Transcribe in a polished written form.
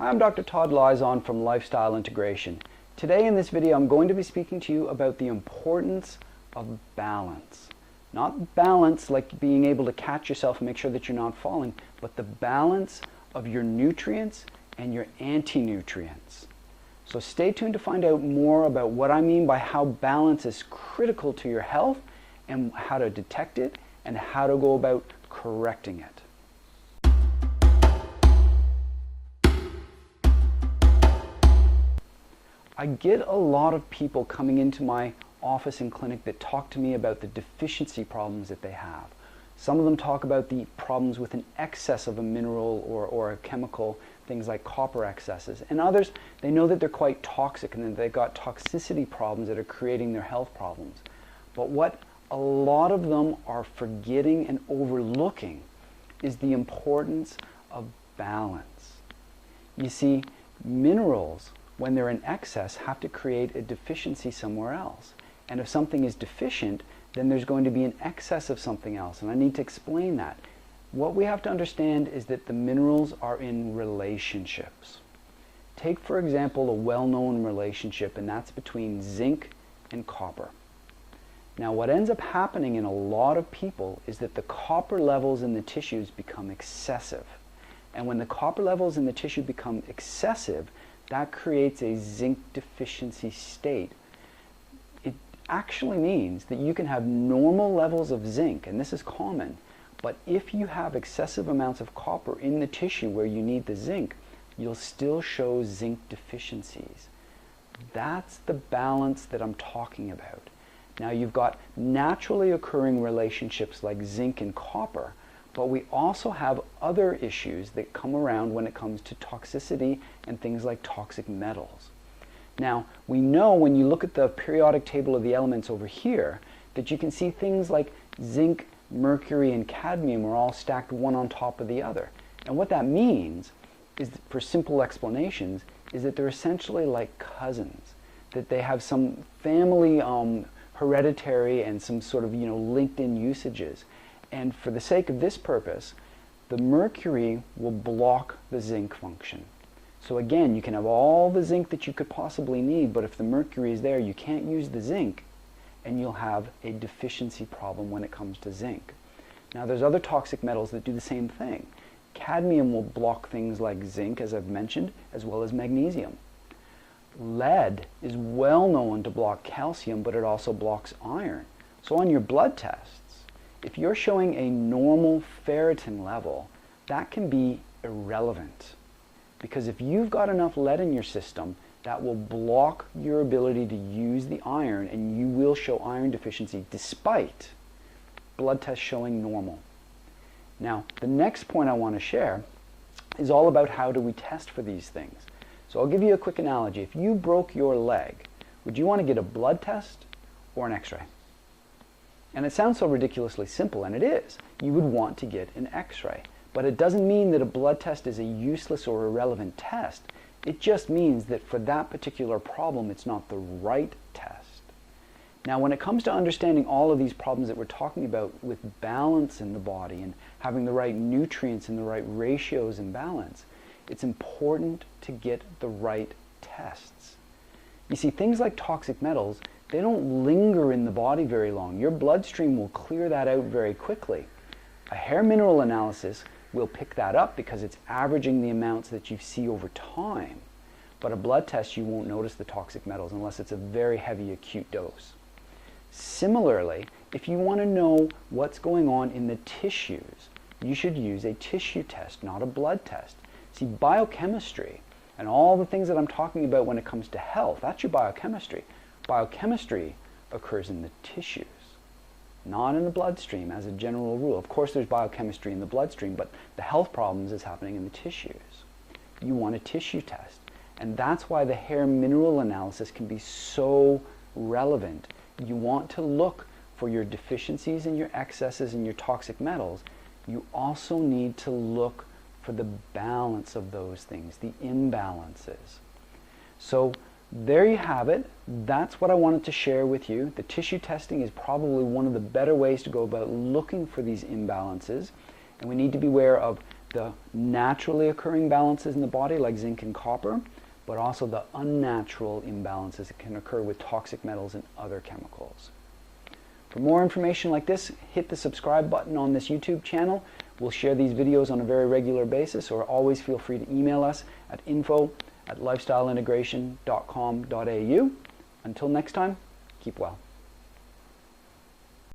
Hi, I'm Dr. Todd Lizon from Lifestyle Integration. Today in this video I'm going to be speaking to you about the importance of balance. Not balance like being able to catch yourself and make sure that you're not falling, but the balance of your nutrients and your anti-nutrients. So stay tuned to find out more about what I mean by how balance is critical to your health and how to detect it and how to go about correcting it. I get a lot of people coming into my office and clinic that talk to me about the deficiency problems that they have. Some of them talk about the problems with an excess of a mineral or a chemical, things like copper excesses. And others, they know that they're quite toxic and that they've got toxicity problems that are creating their health problems. But what a lot of them are forgetting and overlooking is the importance of balance. You see, minerals, when they're in excess, have to create a deficiency somewhere else. And if something is deficient, then there's going to be an excess of something else. And I need to explain that. What we have to understand is that the minerals are in relationships. Take, for example, a well-known relationship, and that's between zinc and copper. Now, what ends up happening in a lot of people is that the copper levels in the tissues become excessive. And when the copper levels in the tissue become excessive, that creates a zinc deficiency state. It actually means that you can have normal levels of zinc, and this is common, but if you have excessive amounts of copper in the tissue where you need the zinc, you'll still show zinc deficiencies. That's the balance that I'm talking about. Now, you've got naturally occurring relationships like zinc and copper, but we also have other issues that come around when it comes to toxicity and things like toxic metals. Now, we know when you look at the periodic table of the elements over here that you can see things like zinc, mercury, and cadmium are all stacked one on top of the other. And what that means is, for simple explanations, is that they're essentially like cousins, that they have some family hereditary and some sort of linked in usages. And for the sake of this purpose, the mercury will block the zinc function. So again, you can have all the zinc that you could possibly need, but if the mercury is there, you can't use the zinc, and you'll have a deficiency problem when it comes to zinc. Now, there's other toxic metals that do the same thing. Cadmium will block things like zinc, as I've mentioned, as well as magnesium. Lead is well known to block calcium, but it also blocks iron. So on your blood tests, if you're showing a normal ferritin level, that can be irrelevant. Because if you've got enough lead in your system, that will block your ability to use the iron, and you will show iron deficiency despite blood tests showing normal. Now, the next point I want to share is all about how do we test for these things. So I'll give you a quick analogy. If you broke your leg, would you want to get a blood test or an x-ray? And it sounds so ridiculously simple, and it is. You would want to get an x-ray. But it doesn't mean that a blood test is a useless or irrelevant test. It just means that for that particular problem, it's not the right test. Now, when it comes to understanding all of these problems that we're talking about with balance in the body and having the right nutrients and the right ratios and balance, it's important to get the right tests. You see, things like toxic metals, they don't linger in the body very long. Your bloodstream will clear that out very quickly. A hair mineral analysis will pick that up because it's averaging the amounts that you see over time. But a blood test, you won't notice the toxic metals unless it's a very heavy acute dose. Similarly, if you want to know what's going on in the tissues, you should use a tissue test, not a blood test. See, biochemistry and all the things that I'm talking about when it comes to health, that's your biochemistry. Biochemistry occurs in the tissues, not in the bloodstream as a general rule. Of course, there's biochemistry in the bloodstream, but the health problems is happening in the tissues. You want a tissue test. And that's why the hair mineral analysis can be so relevant. You want to look for your deficiencies and your excesses and your toxic metals. You also need to look for the balance of those things, the imbalances. So there you have it. That's what I wanted to share with you. The tissue testing is probably one of the better ways to go about looking for these imbalances. And we need to be aware of the naturally occurring balances in the body like zinc and copper, but also the unnatural imbalances that can occur with toxic metals and other chemicals. For more information like this, hit the subscribe button on this YouTube channel. We'll share these videos on a very regular basis, or always feel free to email us at info@lifestyleintegration.com.au. Until next time, keep well.